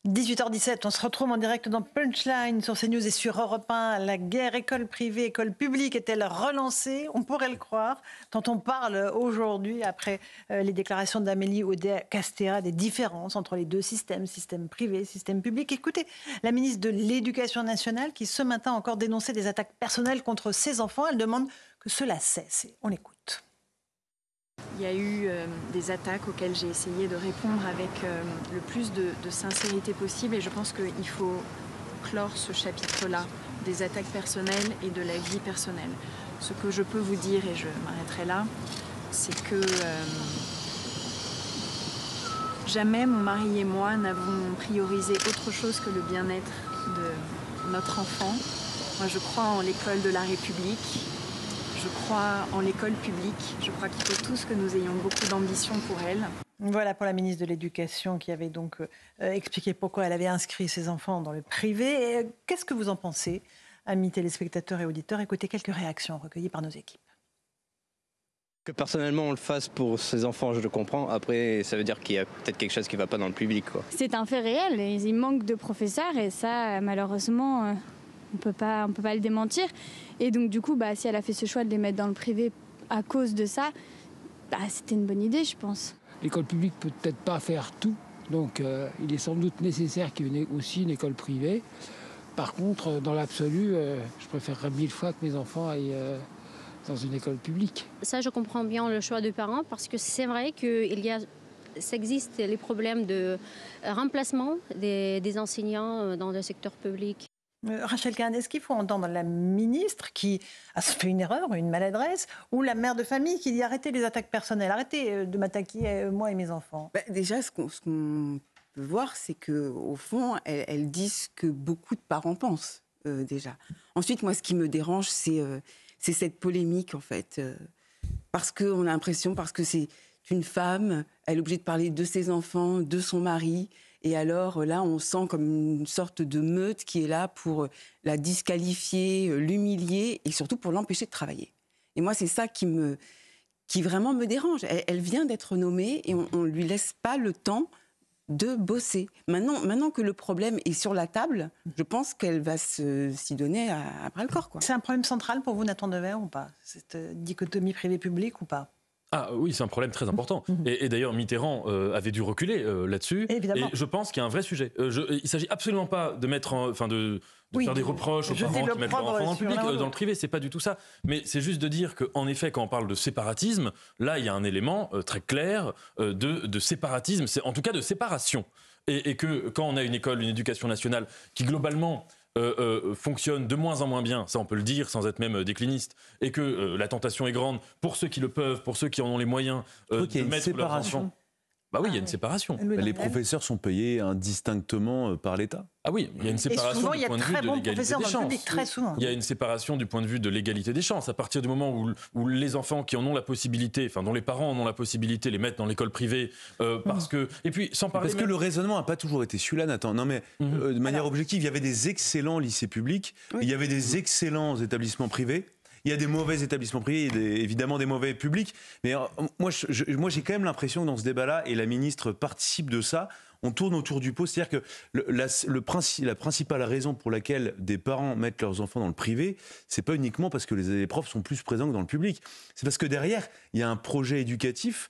18h17, on se retrouve en direct dans Punchline sur CNews et sur Europe 1. La guerre école privée, école publique est-elle relancée? On pourrait le croire, tant on parle aujourd'hui, après les déclarations d'Amélie Oudéa-Castéra, des différences entre les deux systèmes, système privé, système public. Écoutez, la ministre de l'Éducation nationale qui ce matin a encore dénoncé des attaques personnelles contre ses enfants, elle demande que cela cesse. On l'écoute. Il y a eu des attaques auxquelles j'ai essayé de répondre avec le plus de sincérité possible et je pense qu'il faut clore ce chapitre-là des attaques personnelles et de la vie personnelle. Ce que je peux vous dire, et je m'arrêterai là, c'est que jamais mon mari et moi n'avons priorisé autre chose que le bien-être de notre enfant. Moi, je crois en l'école de la République. Je crois en l'école publique. Je crois qu'il faut tous que nous ayons beaucoup d'ambition pour elle. Voilà pour la ministre de l'Éducation qui avait donc expliqué pourquoi elle avait inscrit ses enfants dans le privé. Et qu'est-ce que vous en pensez, amis téléspectateurs et auditeurs? Écoutez quelques réactions recueillies par nos équipes. Que personnellement on le fasse pour ses enfants, je le comprends. Après, ça veut dire qu'il y a peut-être quelque chose qui ne va pas dans le public, quoi. C'est un fait réel. Il manque de professeurs et ça, malheureusement, on peut pas le démentir. Et donc du coup, si elle a fait ce choix de les mettre dans le privé à cause de ça, c'était une bonne idée, je pense. L'école publique peut peut-être pas faire tout, donc il est sans doute nécessaire qu'il y ait aussi une école privée. Par contre, dans l'absolu, je préférerais 1000 fois que mes enfants aillent dans une école publique. Ça, je comprends bien le choix des parents parce que c'est vrai ça existe les problèmes de remplacement des enseignants dans le secteur public. Rachel Kahn, est-ce qu'il faut entendre la ministre qui a fait une erreur, une maladresse, ou la mère de famille qui dit arrêtez les attaques personnelles, arrêtez de m'attaquer moi et mes enfants? Déjà, ce qu'on peut voir, c'est qu'au fond, elles disent ce que beaucoup de parents pensent déjà. Ensuite, moi, ce qui me dérange, c'est cette polémique, en fait. Parce qu'on a l'impression, parce que c'est une femme, elle est obligée de parler de ses enfants, de son mari. Et alors là, on sent comme une sorte de meute qui est là pour la disqualifier, l'humilier et surtout pour l'empêcher de travailler. Et moi, c'est ça qui vraiment me dérange. Elle vient d'être nommée et on ne lui laisse pas le temps de bosser. Maintenant que le problème est sur la table, je pense qu'elle va s'y donner à bras-le-corps, quoi. C'est un problème central pour vous, Nathan Devers, ou pas? Cette dichotomie privé-public ou pas? Ah oui, c'est un problème très important. Et d'ailleurs, Mitterrand avait dû reculer là-dessus. Évidemment. Et je pense qu'il y a un vrai sujet. Il ne s'agit absolument pas de mettre, de faire des reproches aux parents qui mettent leur enfant dans le public, dans le privé. C'est pas du tout ça. Mais c'est juste de dire qu'en effet, quand on parle de séparatisme, là, il y a un élément très clair de séparatisme, en tout cas de séparation. Et que quand on a une école, une éducation nationale qui globalement fonctionne de moins en moins bien, ça on peut le dire sans être même décliniste, et que la tentation est grande pour ceux qui le peuvent, pour ceux qui en ont les moyens de mettre leurs enfants. Bah oui, il y a une séparation. Les professeurs sont payés indistinctement par l'État. Ah oui, il y a une séparation du point de vue de l'égalité des chances. Très souvent. Il y a une séparation du point de vue de l'égalité des chances. À partir du moment où les enfants qui en ont la possibilité, dont les parents en ont la possibilité, les mettent dans l'école privée, parce que... Et puis, sans parler... Parce que le raisonnement n'a pas toujours été celui-là, Nathan. Non mais, de manière objective, il y avait des excellents lycées publics, il y avait des excellents établissements privés. Il y a des mauvais établissements privés, évidemment des mauvais publics. Mais moi, j'ai quand même l'impression que dans ce débat-là, et la ministre participe de ça, on tourne autour du pot. C'est-à-dire que la principale raison pour laquelle des parents mettent leurs enfants dans le privé, c'est pas uniquement parce que les profs sont plus présents que dans le public. C'est parce que derrière, il y a un projet éducatif.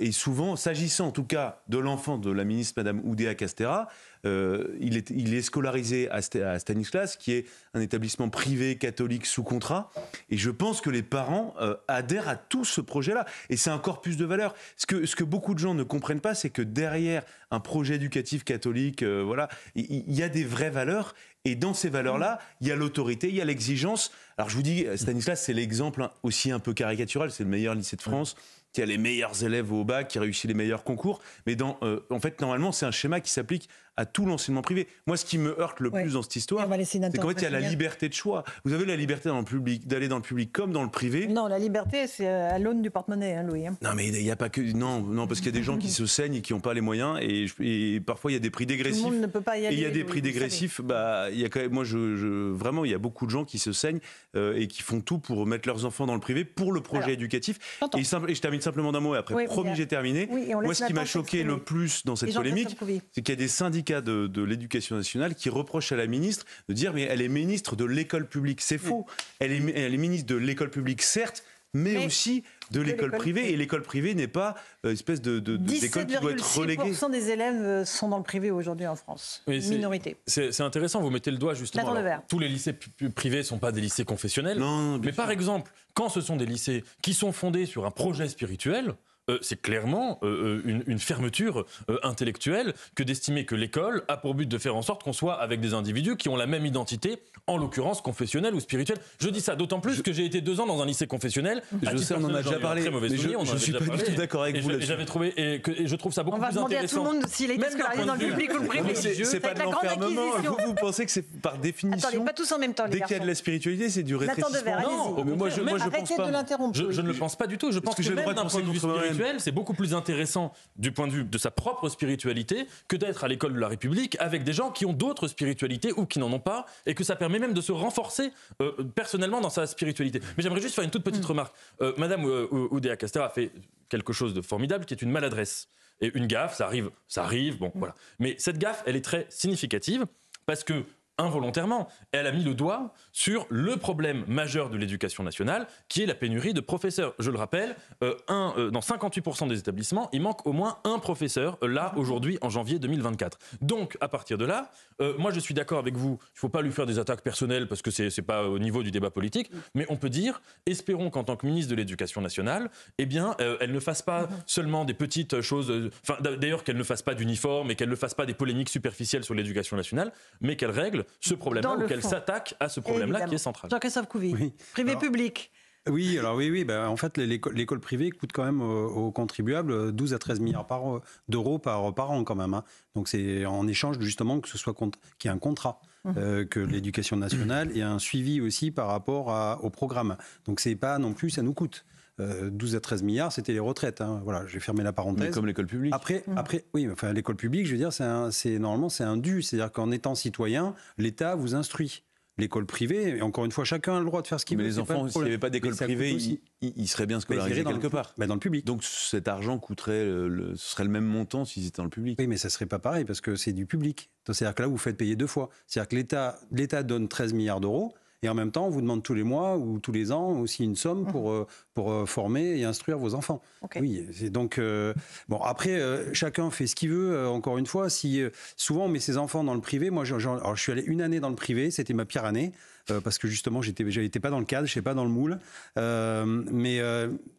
Et souvent, s'agissant en tout cas de l'enfant de la ministre Madame Oudéa-Castéra, il est scolarisé à Stanislas, qui est un établissement privé catholique sous contrat. Et je pense que les parents adhèrent à tout ce projet-là. Et c'est un corpus de valeurs. Ce que beaucoup de gens ne comprennent pas, c'est que derrière un projet éducatif catholique, il y a des vraies valeurs. Et dans ces valeurs-là, il y a l'autorité, il y a l'exigence. Alors je vous dis, Stanislas, c'est l'exemple aussi un peu caricatural. C'est le meilleur lycée de France, qui a les meilleurs élèves au bac, qui réussit les meilleurs concours. Mais en fait, normalement, c'est un schéma qui s'applique à tout l'enseignement privé. Moi, ce qui me heurte le plus dans cette histoire, c'est qu'en fait, il y a la liberté de choix. Vous avez la liberté dans le public, d'aller dans le public comme dans le privé. Non, la liberté, c'est à l'aune du porte-monnaie, Louis. Non, mais il n'y a pas que... Non, parce qu'il y a des gens qui se saignent et qui n'ont pas les moyens. Et parfois, il y a des prix dégressifs. Tout le monde ne peut pas y aller. Et il y a des prix dégressifs. Il y a quand même... Moi, vraiment, il y a beaucoup de gens qui se saignent et qui font tout pour mettre leurs enfants dans le privé pour le projet éducatif. Et je termine simplement d'un mot et après, promis, j'ai terminé. Moi, ce qui m'a choqué le plus dans cette polémique, c'est qu'il y a des syndicats syndicats de l'éducation nationale qui reprochent à la ministre de dire mais elle est ministre de l'école publique. C'est faux. Elle est ministre de l'école publique, certes, mais aussi de l'école privée. Et l'école privée n'est pas une espèce d'école qui doit être reléguée. 17,6% des élèves sont dans le privé aujourd'hui en France. Oui, minorité. C'est intéressant, vous mettez le doigt justement. Alors, tous les lycées privés ne sont pas des lycées confessionnels. Non, mais par exemple, quand ce sont des lycées qui sont fondés sur un projet spirituel, c'est clairement une fermeture intellectuelle que d'estimer que l'école a pour but de faire en sorte qu'on soit avec des individus qui ont la même identité, en l'occurrence confessionnelle ou spirituelle. Je dis ça d'autant plus que j'ai été 2 ans dans un lycée confessionnel. Je sais, on en a déjà parlé. Mais je suis pas du tout d'accord avec vous là-dessus. J'avais trouvé et je trouve ça beaucoup plus intéressant. On va demander à tout le monde s'il a été scolarisé dans le public ou le privé. C'est pas de l'enfermement. Vous pensez que c'est par définition. Attendez, pas tous en même temps, les garçons. Dès qu'il y a de la spiritualité, c'est du rétrécissement. Non, mais moi je pense pas. Je ne le pense pas du tout. Je pense que même d'un point de vue spirituel, c'est beaucoup plus intéressant du point de vue de sa propre spiritualité que d'être à l'école de la République avec des gens qui ont d'autres spiritualités ou qui n'en ont pas, et que ça permet même de se renforcer personnellement dans sa spiritualité. Mais j'aimerais juste faire une toute petite remarque. Madame Oudéa Castéra a fait quelque chose de formidable qui est une maladresse. Et une gaffe, ça arrive, bon voilà. Mais cette gaffe, elle est très significative parce que involontairement, elle a mis le doigt sur le problème majeur de l'éducation nationale, qui est la pénurie de professeurs. Je le rappelle, dans 58% des établissements, il manque au moins un professeur, là, aujourd'hui, en janvier 2024. Donc, à partir de là, moi, je suis d'accord avec vous, il ne faut pas lui faire des attaques personnelles, parce que ce n'est pas au niveau du débat politique, mais on peut dire, espérons qu'en tant que ministre de l'Éducation nationale, eh bien, elle ne fasse pas seulement des petites choses, d'ailleurs, qu'elle ne fasse pas d'uniforme, et qu'elle ne fasse pas des polémiques superficielles sur l'éducation nationale, mais qu'elle règle ce problème-là, ou qu'elle s'attaque à ce problème-là qui est central. Jean-Christophe Couvi, privé-public. Oui, alors oui. En fait, l'école privée coûte quand même aux contribuables 12 à 13 milliards d'euros par an quand même. Hein. Donc c'est en échange justement qu'il y ait un contrat, que l'éducation nationale ait un suivi aussi par rapport au programme. Donc c'est pas non plus, ça nous coûte. 12 à 13 milliards, c'était les retraites. Hein. Voilà, j'ai fermé la parenthèse. Mais comme l'école publique. Après, oui, enfin l'école publique, je veux dire, normalement c'est un dû. C'est-à-dire qu'en étant citoyen, l'État vous instruit. L'école privée, et encore une fois, chacun a le droit de faire ce qu'il veut. Mais les enfants, s'il n'y avait pas d'école privée, ils seraient bien scolarisés quelque part. Dans le public. Donc cet argent coûterait, ce serait le même montant s'ils étaient dans le public. Oui, mais ça ne serait pas pareil parce que c'est du public. C'est-à-dire que là, vous faites payer 2 fois. C'est-à-dire que l'État donne 13 milliards d'euros. Et en même temps, on vous demande tous les mois ou tous les ans aussi une somme pour former et instruire vos enfants. Okay. Oui, c'est donc bon. Après, chacun fait ce qu'il veut. Encore une fois, si souvent on met ses enfants dans le privé, moi, alors, je suis allé 1 année dans le privé, c'était ma pire année. Parce que justement, j'étais pas dans le cadre, je n'étais pas dans le moule.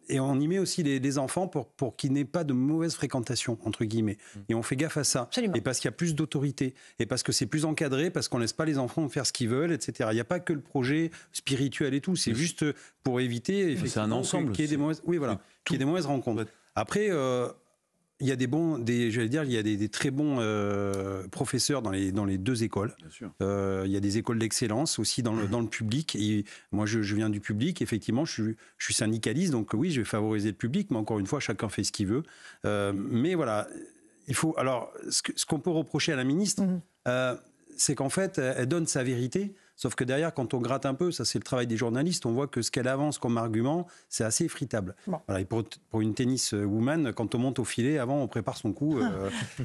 Et on y met aussi les enfants pour qu'il n'ait pas de mauvaise fréquentation, entre guillemets. Et on fait gaffe à ça. Absolument. Et parce qu'il y a plus d'autorité. Et parce que c'est plus encadré, parce qu'on ne laisse pas les enfants faire ce qu'ils veulent, etc. Il n'y a pas que le projet spirituel et tout. C'est juste pour éviter c'est un ensemble, qu'il y ait des mauvaises, qu'il y ait des mauvaises rencontres. Après... il y a des très bons professeurs dans les 2 écoles. Bien sûr. Il y a des écoles d'excellence aussi dans le public. Et moi, je viens du public. Effectivement, je suis syndicaliste, donc oui, je vais favoriser le public. Mais encore une fois, chacun fait ce qu'il veut. Mais voilà, il faut. Alors, ce qu'on peut reprocher à la ministre, c'est qu'en fait, elle donne sa vérité. Sauf que derrière, quand on gratte un peu, ça c'est le travail des journalistes, on voit que ce qu'elle avance comme argument, c'est assez effritable. Bon. Voilà, et pour une tennis woman, quand on monte au filet, avant on prépare son coup,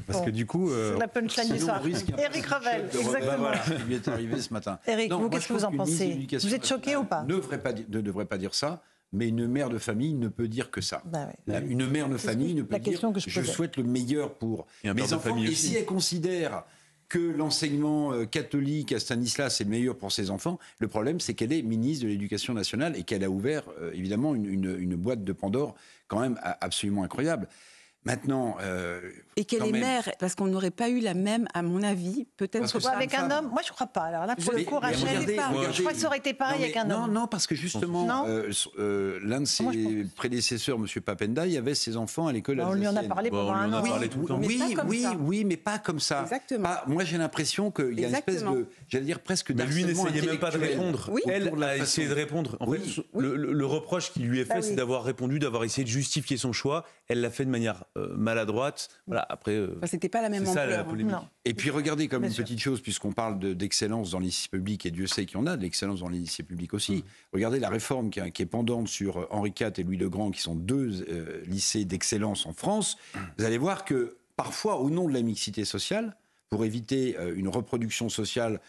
parce que du coup... c'est la punchline du soir. Éric Revel, exactement. Voilà, ce qui lui est arrivé ce matin. Éric, vous, qu'est-ce que vous en pensez? Vous êtes choqué ou pas? Ne devrait pas dire ça, mais une mère de famille ne peut dire que ça. Une mère de famille ne peut dire « je souhaite le meilleur pour mes enfants ». Et si elle considère... que l'enseignement catholique à Stanislas est le meilleur pour ses enfants. Le problème, c'est qu'elle est ministre de l'Éducation nationale et qu'elle a ouvert, évidemment, une boîte de Pandore quand même absolument incroyable. Maintenant... et qu'elle est mère, parce qu'on n'aurait pas eu la même, à mon avis, peut-être... Que avec un homme, moi je ne crois pas. Alors là, pour le coup, Rachel, je crois que ça aurait été pareil avec un homme. Non, parce que justement, l'un de ses prédécesseurs, M. Papendaï, avait ses enfants à l'école alsacienne. On lui en a parlé pendant un an. Oui, mais pas comme ça. Exactement. Moi, j'ai l'impression qu'il y a une espèce de, j'allais dire, presque d'harcèlement intellectuel. Mais lui n'essayait même pas de répondre. Elle a essayé de répondre. En fait, le reproche qui lui est fait, c'est d'avoir répondu, d'avoir essayé de justifier son choix. Elle l'a fait de manière maladroite. Voilà, après, c'était pas la même ampleur. La polémique. Et puis regardez comme une petite chose, puisqu'on parle d'excellence dans les lycées publics, et Dieu sait qu'il y en a de l'excellence dans les lycées publics aussi. Regardez la réforme qui est pendante sur Henri IV et Louis le Grand, qui sont 2 lycées d'excellence en France. Vous allez voir que parfois, au nom de la mixité sociale, pour éviter une reproduction sociale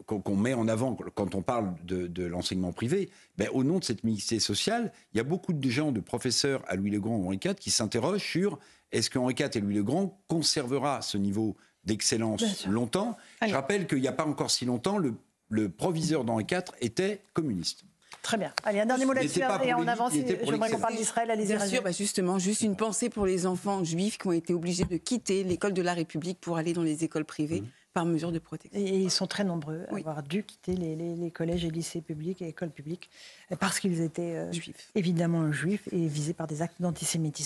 qu'on met en avant quand on parle de l'enseignement privé, au nom de cette mixité sociale, il y a beaucoup de gens, de professeurs à Louis-le-Grand ou Henri IV, qui s'interrogent sur est-ce que Henri IV et Louis-le-Grand conservera ce niveau d'excellence longtemps. Je rappelle qu'il n'y a pas encore si longtemps, le proviseur d'Henri IV était communiste. Très bien. Allez, un dernier mot là-dessus et on avance. J'aimerais qu'on parle d'Israël. Allez-y. Bien sûr, justement, juste une pensée pour les enfants juifs qui ont été obligés de quitter l'école de la République pour aller dans les écoles privées par mesure de protection. Et ils sont très nombreux à avoir dû quitter les collèges et lycées publics et écoles publiques parce qu'ils étaient évidemment juifs et visés par des actes d'antisémitisme.